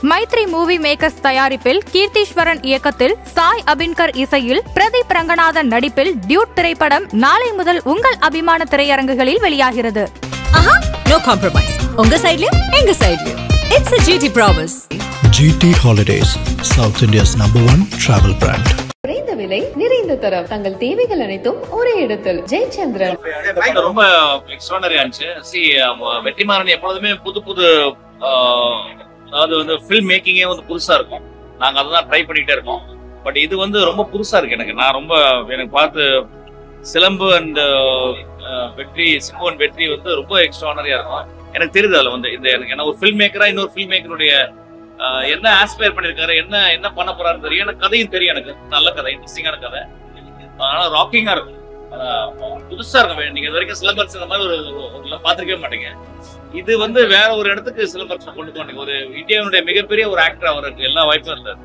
Maithri movie makers தயாரிப்பில் கீர்த்தீஸ்வரன் இயக்கத்தில் சாய் அபின்கர் இசையில் பிரதீப் ரங்கநாதன் நடிப்பில் டியூட் திரைப்படம் நாளை முதல் உங்கள் அபிமான திரையரங்குகளில் வெளியாகிறது. No compromise. உங்க சைடுலயும் எங்க சைடுலயும். It's a GT promise. GT Holidays, South India's #1 travel brand. குறைந்த விலை நிறைந்த தரம் தங்கள் தேவைகள் அனைத்தும் ஒரே இடத்தில். ஜெயச்சந்திரன் ரொம்ப எக்ஸ்ட்ரானரியா இருந்துச்சு. வெற்றிமாறன் எப்பொழுதுமே புது புது அதாவது வந்து ஃபில்ம் மேக்கிங்கே வந்து புதுசா இருக்கும். நாங்க அதான் ட்ரை பண்ணிட்டே இருக்கோம். பட் இது வந்து ரொம்ப புதுசா இருக்கு எனக்கு. நான் ரொம்ப எனக்கு பார்த்து சிலம்பு அண்ட் வெற்றி சிம்பு அண்ட் வெற்றி வந்து ரொம்ப எக்ஸ்ட்ரானரியா இருக்கும். எனக்கு தெரியுது அதுல வந்து இந்த எனக்கு ஒரு ஃபில்ம் மேக்கரா இன்னொரு ஃபில்ம் மேக்கருடைய என்ன ஆஸ்பயர் பண்ணிருக்காரு, என்ன பண்ண போறாருன்னு தெரியும். எனக்கு கதையும் தெரியும். எனக்கு நல்ல கதை, இன்ட்ரெஸ்டிங்கான கதை. அதனால ராக்கிங்கா இருக்கும், புதுசா இருக்கும். நீங்க இது வரைக்கும் சிலம்பரசன் இந்த மாதிரி ஒரு பாத்திருக்கவே மாட்டீங்க. இது வந்து வேற ஒரு இடத்துக்கு சிலம்பரசன் கொண்டு போனீங்க. ஒரு இந்தியாவுடைய மிகப்பெரிய ஒரு ஆக்டர், அவருக்கு எல்லா வாய்ப்பும் இருக்காரு.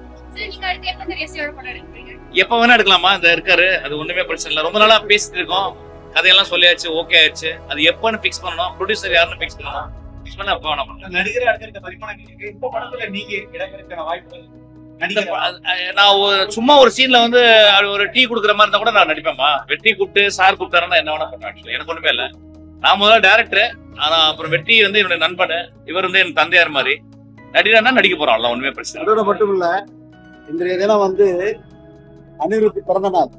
எப்ப வேணா எடுக்கலாமா, இந்த இருக்காரு, அது ஒண்ணுமே பிரச்சனை இல்லை. ரொம்ப நாளா பேசிட்டு இருக்கோம், கதையெல்லாம் சொல்லியாச்சு, ஓகே ஆயிடுச்சு. அது எப்பன்னு பிக்ஸ் பண்ணணும், ப்ரொடியூசர் யாருன்னு பிக்ஸ் பண்ணணும். நான் சும்மா ஒரு சீன்ல வந்து ஒரு டீ குடுக்குற மாதிரி இருந்தா கூட நான் நடிப்பேன்மா. வெற்றி கூப்பிட்டு சார் கூப்பிட்டாருன்னா என்ன வேணா பண்ணுவேன். எனக்கு ஒண்ணுமே இல்லை. நான் முதல்ல டேரக்டர், ஆனா அப்புறம் வெற்றி வந்து என்னுடைய நண்பன், இவர் வந்து என் தந்தையார் மாதிரி. நடிகர்னா நடிக்க போறோம், அவ்வளவு ஒண்ணுமே பிரச்சனை. அதோட மட்டும் இல்ல, இன்றைய தினம் வந்து அனிருத் பிறந்த நாள்.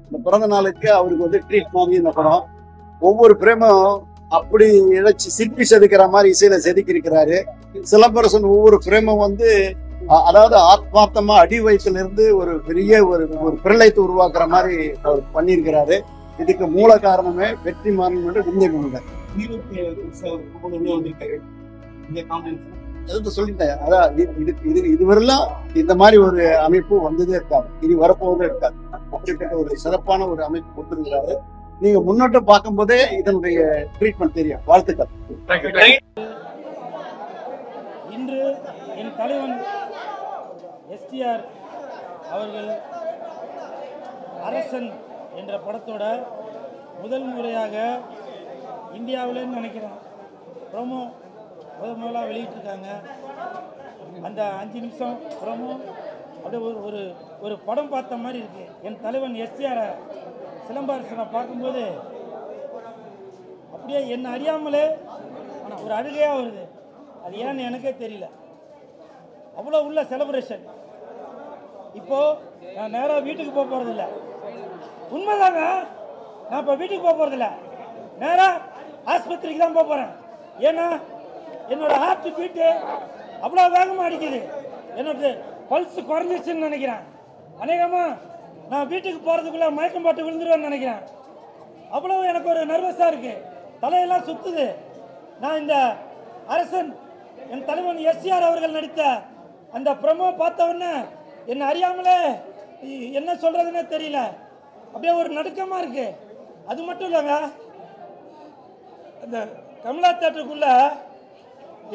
இந்த பிறந்த நாளுக்கு அவருக்கு வந்து ட்ரீட் வாங்கி இந்த படம் ஒவ்வொரு பிரேமும் அப்படி இழைச்சி சிற்பி செதுக்கிற மாதிரி இசையில செதுக்கிருக்கிறாரு. சிலம்பரசன் ஒவ்வொரு பிரேமும் வந்து அதாவது ஆத்மார்த்தமா அடி வயசுல இருந்து ஒரு பெரிய ஒரு பிரளயத்தை உருவாக்குற மாதிரி அவர் பண்ணியிருக்கிறாரு. இதுக்கு மூல காரணமே வெற்றிமாறனோட விந்தை முன்னர் சொல்லிட்டேன். அதான் இதுவரெல்லாம் இந்த மாதிரி ஒரு அமைப்பு வந்ததே இருக்காது, இனி வரப்போவதே இருக்காது. அப்படிப்பட்ட ஒரு சிறப்பான ஒரு அமைப்பு கொடுத்திருக்கிறாரு. நீங்க முன்னோட்டம் பார்க்கும் போதே இதனுடைய ட்ரீட்மெண்ட் தெரியும். வாழ்த்துக்கள். இன்று என் தலைவன் எஸ்டிஆர் அவர்கள் அரசன் என்ற படத்தோட முதல் முறையாக இந்தியாவிலேன்னு நினைக்கிறேன் ப்ரோமோ முதலாக வெளியிட்டிருக்காங்க. அந்த 5 நிமிஷம் ப்ரோமோ அப்படியே ஒரு ஒரு படம் பார்த்த மாதிரி இருக்கு. என் தலைவன் எஸ்டிஆரை சிலம்பரசனை பார்க்கும்போது அப்படியே என்னை அறியாமலே ஒரு அழுகையாக வருது. அது ஏன்னு எனக்கே தெரியல, அவ்வளோ உள்ள செலிப்ரேஷன். இப்போது நான் நேராக வீட்டுக்கு போக போகிறதில்ல. உண்மைதாங்க, நான் இப்போ வீட்டுக்கு போக போகிறதில்ல, நேராக ஆஸ்பத்திரிக்கு தான் போக போகிறேன். ஏன்னா என்னோடய ஹார்ட் பீட்டு அவ்வளோ வேகமாக அடிக்குது. என்னோட பல்ஸ் குறைஞ்சிச்சுன்னு நினைக்கிறேன். அநேகமாக நான் வீட்டுக்கு போகிறதுக்குள்ளே மயக்கம் போட்டு விழுந்துருவேன்னு நினைக்கிறேன். அவ்வளோ எனக்கு ஒரு நர்வஸாக இருக்குது, தலையெல்லாம் சுற்றுது. நான் இந்த அரசன் என் தலைவன் எஸ்டிஆர் அவர்கள் நடித்த அந்த ப்ரோமோ பார்த்த உடனே என்னை அறியாமலே என்ன சொல்கிறதுன்னே தெரியல, அப்படியே ஒரு நடுக்கமாக இருக்குது. அது மட்டும் இல்லைங்க, அந்த கமலா தேட்டருக்குள்ளே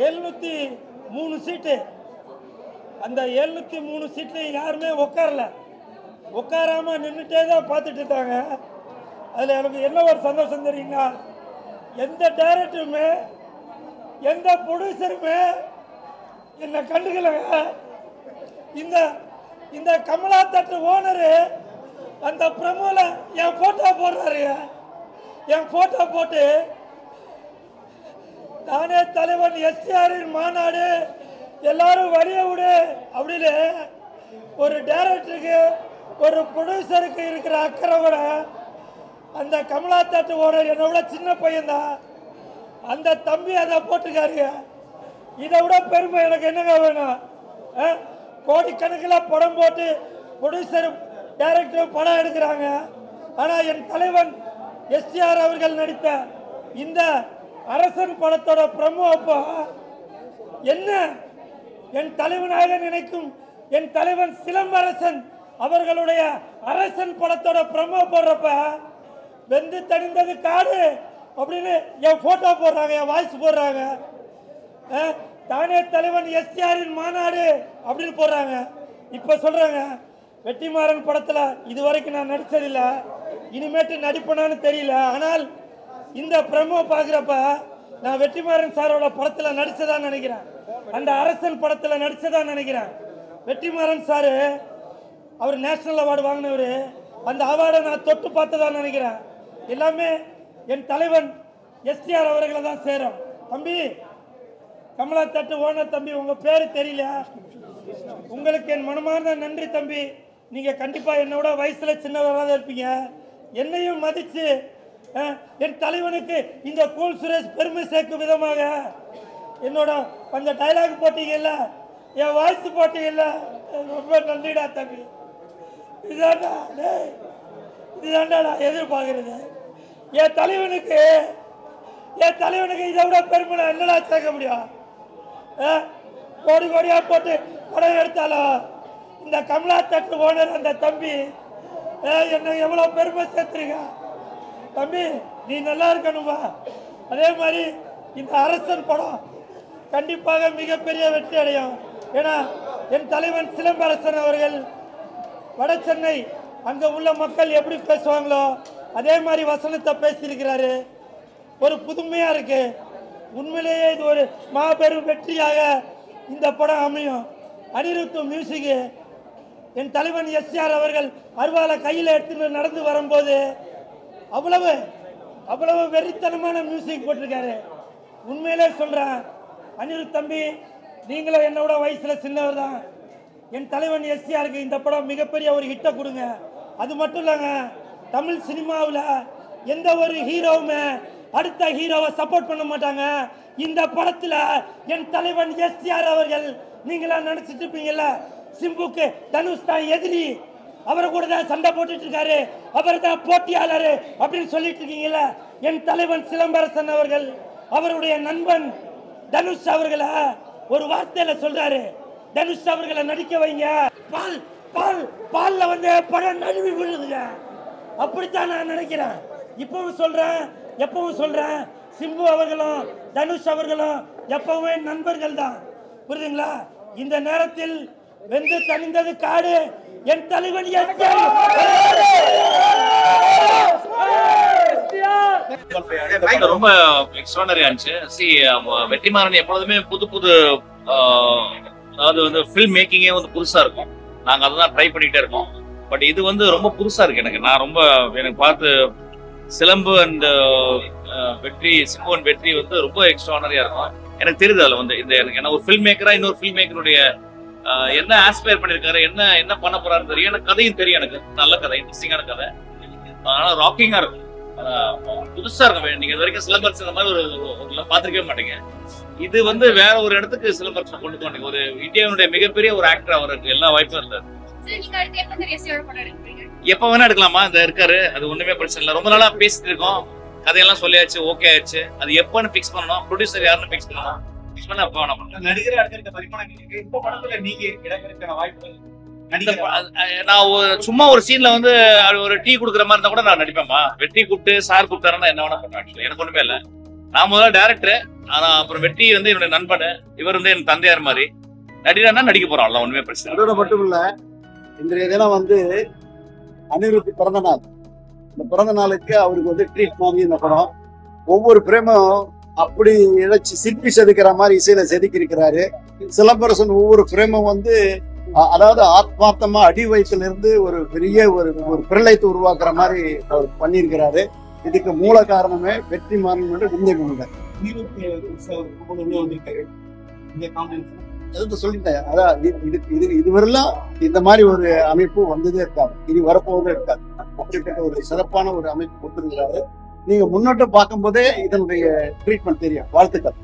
703 சீட்டு. அந்த 703 சீட்லையும் யாருமே உட்காராமல் நின்றுட்டே தான் பார்த்துட்டு இருக்காங்க. அதில் எனக்கு என்ன ஒரு சந்தோஷம் தெரியுங்களா, எந்த டைரக்டருமே எந்த ப்ரொடியூசருமே என்னை கண்டுக்கலைங்க. இந்த கமலா தேட்டர் ஓனரு அந்த ப்ரோமோவில் என் ஃபோட்டோ போடுறாரு. என் ஃபோட்டோ போட்டு தானே தலைவன் எஸ்டிஆரின் மாநாடு எல்லாரும் வழிய விடு அப்படின்னு ஒரு டைரக்டருக்கு ஒரு ப்ரொடியூசருக்கு இருக்கிற அக்கறை விட அந்த கமலா தேட்டர் ஓனர் என்னை விட சின்ன பையன்தான், அந்த தம்பி அதை போட்டுக்காருங்க. இதை விட பெருமை எனக்கு என்னங்க வேணும்? கோடிக்கணக்கில் படம் போட்டு ப்ரொடியூசரும் டைரக்டரும் படம் எடுக்கிறாங்க. ஆனால் என் தலைவன் எஸ்டிஆர் அவர்கள் நடித்த இந்த அரசன் படத்தோட ப்ரோமோ அப்போ என்ன என் தலைவனாக நினைக்கும் என் தலைவன் சிலம்பரசன் அவர்களுடைய அரசன் படத்தோட ப்ரோமோ போடுறப்ப வெந்து தணிந்தது காடு அப்படின்னு என் ஃபோட்டோ போடுறாங்க, என் வாய்ஸ் போடுறாங்க. தானே தலைவன் எஸ்டிஆரின் மாநாடு அப்படின்னு போடுறாங்க. இப்போ சொல்கிறாங்க வெற்றிமாறன் படத்தில் இதுவரைக்கும் நான் நடித்ததில்லை, இனிமேட்டு நடிப்பேனான்னு தெரியல. ஆனால் இந்த ப்ரோமோ பார்க்குறப்ப நான் வெற்றிமாறன் சாரோட படத்தில் நடிச்சதான் நினைக்கிறேன். அந்த அரசன் படத்தில் நடிச்சதான் நினைக்கிறேன். வெற்றிமாறன் சாரு அவர் நேஷனல் அவார்டு வாங்கினவர். அந்த அவார்டை நான் தொட்டு பார்த்ததான் நினைக்கிறேன். எல்லாமே என் தலைவன் எஸ்டிஆர் அவர்களை தான் சேரும். தம்பி கமலா தட்டு ஓனர் தம்பி, உங்க பேரு தெரியல. உங்களுக்கு என் மனமார்ந்த நன்றி தம்பி. நீங்க கண்டிப்பா என்னோட வயசுல சின்னவராக இருப்பீங்க. என்னையும் மதிச்சு என் தலைவனுக்கு இந்த கூல் சுரேஷ் பெருமை சேர்க்கும் விதமாக என்னோட கொஞ்சம் டைலாக் போட்டீங்கல்ல, என் வாய்ஸ் போட்டீங்கல்ல, ரொம்ப நன்றிடா தம்பி. இதுதான்டா நான் எதிர்பார்க்கறது. என் தலைவனுக்கு இதை விட பெருமை நான் என்னடா சேர்க்க முடியும்? கோடி கோடியா போட்டு படம் எடுத்தாலும் இந்த கமலா தட்டு ஓனர் அந்த தம்பி என்ன எவ்வளவு பெருமை சேர்த்துருக்க. தம்பி நீ நல்லா இருக்கணும்பா. அதே மாதிரி இந்த அரசன் படம் கண்டிப்பாக மிகப்பெரிய வெற்றி அடையும். ஏன்னா என் தலைவன் சிலம்பரசன் அவர்கள் வட சென்னை அங்க உள்ள மக்கள் எப்படி பேசுவாங்களோ அதே மாதிரி வசனத்தை பேசியிருக்கிறாரு. ஒரு புதுமையா இருக்கு. உண்மையிலேயே இது ஒரு மாபெரும் வெற்றியாக இந்த படம் அமையும். அனிருத் மியூசிக் என் தலைவன் எஸ்ஆர் அவர்கள் அருவாலை கையில் எடுத்துன்னு நடந்து வரும்போது அவ்வளவு வெறித்தனமான மியூசிக் போட்டிருக்காரு. உண்மையிலே சொல்றேன் அனிருத் தம்பி, நீங்களும் என்னோட வயசுல சின்னவர் தான். என் தலைவன் எஸ்ஆருக்கு இந்த படம் மிகப்பெரிய ஒரு ஹிட்டை கொடுங்க. அது மட்டும் இல்லைங்க, தமிழ் சினிமாவில் எந்த ஒரு ஹீரோவுமே அடுத்த ஹீரோவை சப்போர்ட் பண்ண மாட்டாங்க. இந்த படத்தில் என் தலைவன் எஸ்ஆர் அவர்கள் நீங்களா நினைச்சிட்டு இருப்பீங்கல்ல, சிம்புக்கு தனுஷ் தான் எதிரி, அவரை கூட தான் சண்டை போட்டுட்டு இருக்காரு, அவர் தான் போட்டியாளர் அப்படின்னு சொல்லிட்டு இருக்கீங்கல்ல. என் தலைவன் சிலம்பரசன் அவர்கள் அவருடைய நண்பன் தனுஷ் அவர்களை ஒரு வார்த்தையில சொல்றாரு, தனுஷ் அவர்களை நடிக்க வைங்க. பால் பால் பால்ல வந்து படம் நழுவி விழுதுங்க. அப்படித்தான் நான் நினைக்கிறேன். இப்பவும் சொல்றேன், சிம்பு அவர்களும் தனுஷ் அவர்களும் எப்பவுமே நண்பர்கள் தான். புரியுதுங்களா? இந்த நேரத்தில் வெந்து தணிந்தது காடு. என் தலைவன் ரொம்ப எக்ஸ்ட்ரானரியா இருந்துச்சு. வெற்றிமாறன் எப்பொழுதுமே புது புது அதாவது வந்து ஃபில்ம் மேக்கிங்கே வந்து புதுசா இருக்கும். நாங்க அதான் ட்ரை பண்ணிட்டே இருக்கோம். பட் இது வந்து ரொம்ப புதுசா இருக்கு எனக்கு. எனக்கு பார்த்து சிலம்பு அண்ட் சிம்பு அண்ட் வெற்றி வந்து ரொம்ப எக்ஸ்ட்ரானரியா இருக்கும். எனக்கு தெரியுது அதுல வந்து இந்த எனக்கு ஒரு ஃபில்ம் மேக்கரா இன்னொரு ஃபில்ம் மேக்கருடைய என்ன ஆஸ்பயர் பண்ணிருக்காரு, என்ன பண்ண போறாருன்னு தெரியும். எனக்கு கதையும் தெரியும். எனக்கு நல்ல கதை, இன்ட்ரெஸ்டிங்கான கதை. ஆனா ராக்கிங்கா இருக்கும், புதுசா இருக்கும். நீங்க இது வரைக்கும் சிலம்பரசன் இந்த மாதிரி ஒரு பாத்திருக்கவே மாட்டீங்க. இது வந்து வேற ஒரு இடத்துக்கு சிலம்பரசன் கொண்டு போனீங்க. ஒரு இந்தியாவுடைய மிகப்பெரிய ஒரு ஆக்டர், அவருக்கு எல்லா வாய்ப்பும் இருந்தாரு. எப்ப வேணா எடுக்கலாமா, இந்த இருக்காரு, அது ஒண்ணுமே பிரச்சனை இல்லை. ரொம்ப நாளா பேசிட்டு இருக்கோம், கதையெல்லாம் சொல்லியாச்சு, ஓகே ஆயிடுச்சு. அது எப்பன்னு பிக்ஸ் பண்ணணும், ப்ரொடியூசர் யாருன்னு பிக்ஸ் பண்ணணும். நான் சும்மா ஒரு சீன்ல வந்து ஒரு டீ குடுக்குற மாதிரி இருந்தா கூட நான் நடிப்பேன்மா. வெற்றி கூப்பிட்டு சார் கூப்பிட்டாருன்னா என்ன வேணா பண்ணுவேன். எனக்கு ஒண்ணுமே இல்லை. நான் முதல்ல டைரக்டர், ஆனா அப்புறம் வெற்றி வந்து என்னுடைய நண்பன், இவர் வந்து என் தந்தையார் மாதிரி. நடிகர்னா நடிக்க போறோம், அவ்வளவு ஒண்ணுமே பிரச்சனை. அதோட மட்டும் இல்ல, இன்றைய தினம் வந்து அனிருத் பிறந்த நாள். இந்த பிறந்த நாளுக்கு அவருக்கு வந்து ட்ரீட் வாங்கி இந்த படம் ஒவ்வொரு பிரேமும் அப்படி இழைச்சி சிற்பி செதுக்கிற மாதிரி இசையில செதுக்கி இருக்கிறாரு. சிலம்பரசன் ஒவ்வொரு பிரேமும் வந்து அதாவது ஆத்மார்த்தமா அடி வயசுல இருந்து ஒரு பெரிய ஒரு பிரளயத்தை உருவாக்குற மாதிரி அவர் பண்ணியிருக்கிறாரு. இதுக்கு மூல காரணமே வெற்றிமாறன் விந்தை கொண்டார். சொல்லிட்டேன். அதான் இதுவரெல்லாம் இந்த மாதிரி ஒரு அமைப்பு வந்ததே இருக்காது, இனி வரப்போவதே இருக்காது. அப்படிப்பட்ட ஒரு சிறப்பான ஒரு அமைப்பு கொடுத்திருக்கிறாரு. நீங்க முன்னோட்டம் பார்க்கும் போதே இதனுடைய ட்ரீட்மெண்ட் தெரியும். வாழ்த்துக்கள்.